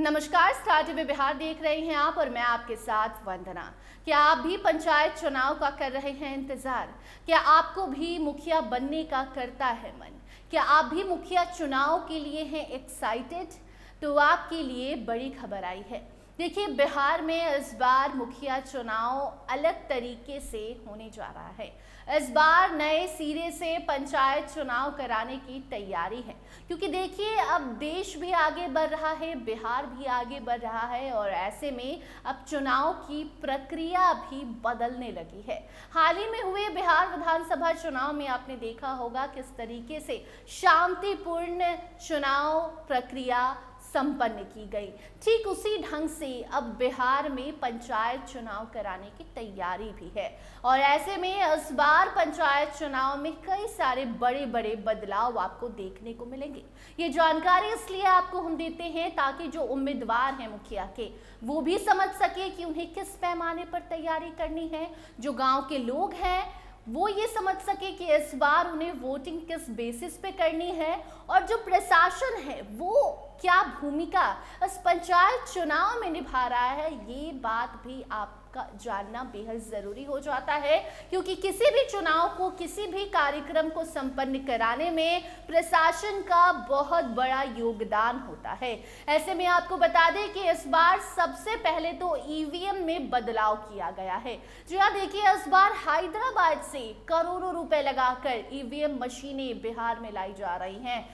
नमस्कार, star TV Bihar देख रहे हैं आप और मैं आपके साथ वंदना। क्या आप भी पंचायत चुनाव का कर रहे हैं इंतजार? क्या आपको भी मुखिया बनने का करता है मन? क्या आप भी मुखिया चुनाव के लिए हैं एक्साइटेड? तो आपके लिए बड़ी खबर आई है। देखिए, बिहार में इस बार मुखिया चुनाव अलग तरीके से होने जा रहा है। इस बार नए सिरे से पंचायत चुनाव कराने की तैयारी है, क्योंकि देखिए अब देश भी आगे बढ़ रहा है, बिहार भी आगे बढ़ रहा है और ऐसे में अब चुनाव की प्रक्रिया भी बदलने लगी है। हाल ही में हुए बिहार विधानसभा चुनाव में आपने देखा होगा किस तरीके से शांतिपूर्ण चुनाव प्रक्रिया संपन्न की गई। ठीक उसी ढंग से अब बिहार में पंचायत चुनाव कराने की तैयारी भी है और ऐसे में इस बार पंचायत चुनाव में कई सारे बड़े बड़े बदलाव आपको देखने को मिलेंगे। ये जानकारी इसलिए आपको हम देते हैं ताकि जो उम्मीदवार हैं मुखिया के, वो भी समझ सके कि उन्हें किस पैमाने पर तैयारी करनी है। जो गांव के लोग हैं वो ये समझ सके कि इस बार उन्हें वोटिंग किस बेसिस पे करनी है और जो प्रशासन है वो क्या भूमिका इस पंचायत चुनाव में निभा रहा है, ये बात भी आपका जानना बेहद जरूरी हो जाता है, क्योंकि किसी भी चुनाव को, किसी भी कार्यक्रम को संपन्न कराने में प्रशासन का बहुत बड़ा योगदान होता है। ऐसे में आपको बता दें कि इस बार सबसे पहले तो ईवीएम में बदलाव किया गया है। जी हाँ, देखिए इस बार हैदराबाद से करोड़ों रुपए लगाकर ईवीएम मशीनें बिहार में लाई जा रही हैं।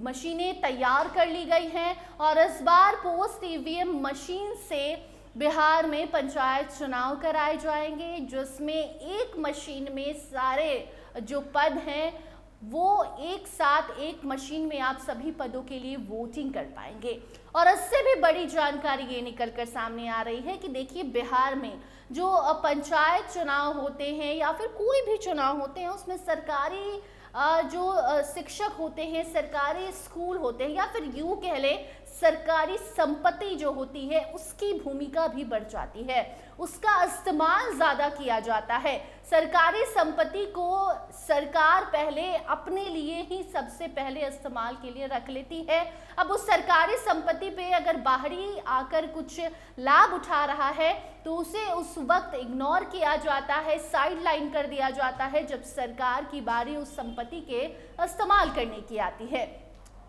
मशीनें तैयार कर ली गई हैं और इस बार पोस्ट ईवीएम मशीन से बिहार में पंचायत चुनाव कराए जाएंगे, जिसमें एक मशीन में सारे जो पद हैं वो एक साथ एक मशीन में आप सभी पदों के लिए वोटिंग कर पाएंगे। और इससे भी बड़ी जानकारी ये निकल कर सामने आ रही है कि देखिए बिहार में जो पंचायत चुनाव होते हैं या फिर कोई भी चुनाव होते हैं, उसमें सरकारी जो शिक्षक होते हैं, सरकारी स्कूल होते हैं या फिर यूं कह लें सरकारी संपत्ति जो होती है उसकी भूमिका भी बढ़ जाती है, उसका इस्तेमाल ज़्यादा किया जाता है। सरकारी संपत्ति को सरकार पहले अपने लिए ही सबसे पहले इस्तेमाल के लिए रख लेती है। अब उस सरकारी संपत्ति पे अगर बाहरी आकर कुछ लाभ उठा रहा है तो उसे उस वक्त इग्नोर किया जाता है, साइड लाइन कर दिया जाता है जब सरकार की बारी उस संपत्ति के इस्तेमाल करने की आती है।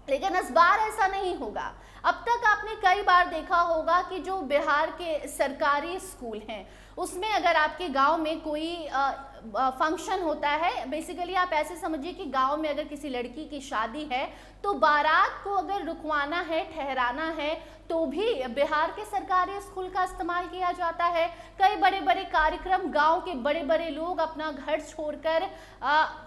लेकिन इस बार ऐसा नहीं होगा। अब तक आपने कई बार देखा होगा कि जो बिहार के सरकारी स्कूल हैं उसमें अगर आपके गांव में कोई फंक्शन होता है, बेसिकली आप ऐसे समझिए कि गांव में अगर किसी लड़की की शादी है तो बारात को अगर रुकवाना है, ठहराना है, तो भी बिहार के सरकारी स्कूल का इस्तेमाल किया जाता है। कई बड़े बड़े कार्यक्रम गांव के बड़े बड़े लोग अपना घर छोड़कर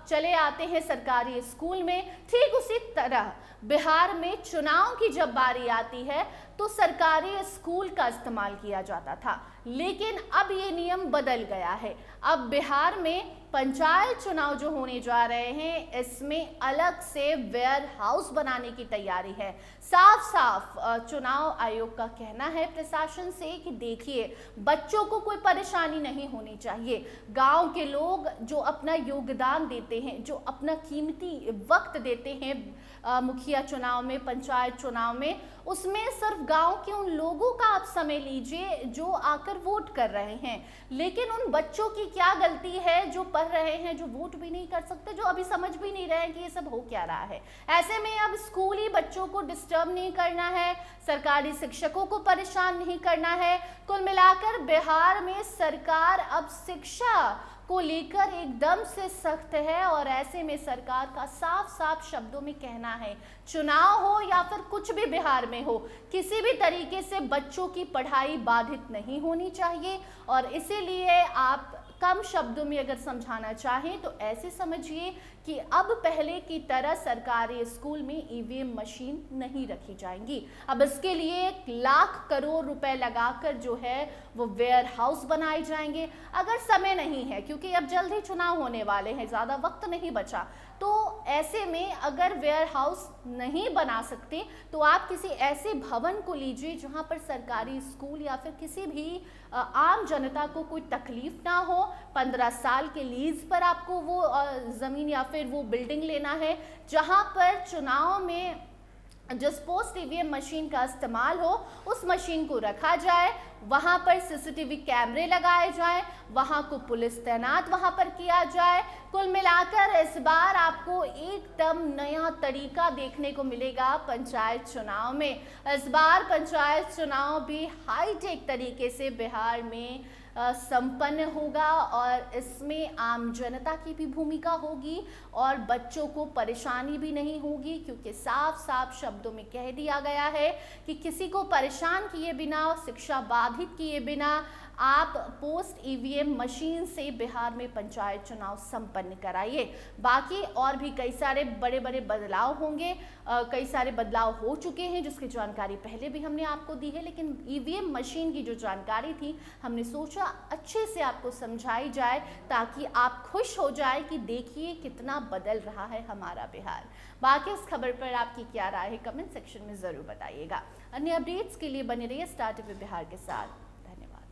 चले आते हैं सरकारी स्कूल में। ठीक उसी तरह बिहार में चुनाव की जब बारी आती है तो सरकारी स्कूल का इस्तेमाल किया जाता था, लेकिन अब ये नियम बदल गया है। अब बिहार में पंचायत चुनाव जो होने जा रहे हैं इसमें अलग से वेयर हाउस बनाने की तैयारी है। साफ साफ चुनाव आयोग का कहना है प्रशासन से कि देखिए बच्चों को कोई परेशानी नहीं होनी चाहिए। गांव के लोग जो अपना योगदान देते हैं, जो अपना कीमती वक्त देते हैं मुखिया चुनाव में, पंचायत चुनाव में, उसमें सिर्फ गांव के उन लोगों का आप समय लीजिए जो आकर वोट कर रहे हैं। लेकिन उन बच्चों की क्या गलती है जो पढ़ रहे हैं, जो वोट भी नहीं कर सकते, जो अभी समझ भी नहीं रहे हैं कि ये सब हो क्या रहा है। ऐसे में अब स्कूली बच्चों को डिस्टर्ब नहीं करना है, सरकारी शिक्षकों को परेशान नहीं करना है। कुल मिलाकर बिहार में सरकार अब शिक्षा को लेकर एकदम से सख्त है और ऐसे में सरकार का साफ साफ शब्दों में कहना है, चुनाव हो या फिर कुछ भी बिहार में हो, किसी भी तरीके से बच्चों की पढ़ाई बाधित नहीं होनी चाहिए। और इसीलिए आप कम शब्दों में अगर समझाना चाहें तो ऐसे समझिए कि अब पहले की तरह सरकारी स्कूल में ईवीएम मशीन नहीं रखी जाएंगी। अब इसके लिए 1 लाख करोड़ रुपए लगाकर जो है वो वेयर हाउस बनाए जाएंगे। अगर समय नहीं है, क्योंकि अब जल्द ही चुनाव होने वाले हैं, ज़्यादा वक्त नहीं बचा, तो ऐसे में अगर वेयर हाउस नहीं बना सकते तो आप किसी ऐसे भवन को लीजिए जहां पर सरकारी स्कूल या फिर किसी भी आम जनता को कोई तकलीफ ना हो। 15 साल के लीज पर आपको वो ज़मीन या फिर वो बिल्डिंग लेना है जहां पर चुनाव में जिस पोस्ट ईवीएम मशीन का इस्तेमाल हो उस मशीन को रखा जाए, वहां पर सीसीटीवी कैमरे लगाए जाएं, वहां को पुलिस तैनात वहां पर किया जाए। कुल मिलाकर इस बार आपको एकदम नया तरीका देखने को मिलेगा पंचायत चुनाव में। इस बार पंचायत चुनाव भी हाईटेक तरीके से बिहार में संपन्न होगा और इसमें आम जनता की भी भूमिका होगी और बच्चों को परेशानी भी नहीं होगी, क्योंकि साफ साफ शब्दों में कह दिया गया है कि किसी को परेशान किए बिना, शिक्षा बाधित किए बिना आप पोस्ट ईवीएम मशीन से बिहार में पंचायत चुनाव संपन्न कराइए। बाकी और भी कई सारे बड़े बड़े बदलाव होंगे, कई सारे बदलाव हो चुके हैं जिसकी जानकारी पहले भी हमने आपको दी है, लेकिन ईवीएम मशीन की जो जानकारी थी हमने सोचा अच्छे से आपको समझाई जाए ताकि आप खुश हो जाए कि देखिए कितना बदल रहा है हमारा बिहार। बाकी इस खबर पर आपकी क्या राय है कमेंट सेक्शन में ज़रूर बताइएगा। अन्य अपडेट्स के लिए बने रहिए स्टार टीवी बिहार के साथ। धन्यवाद।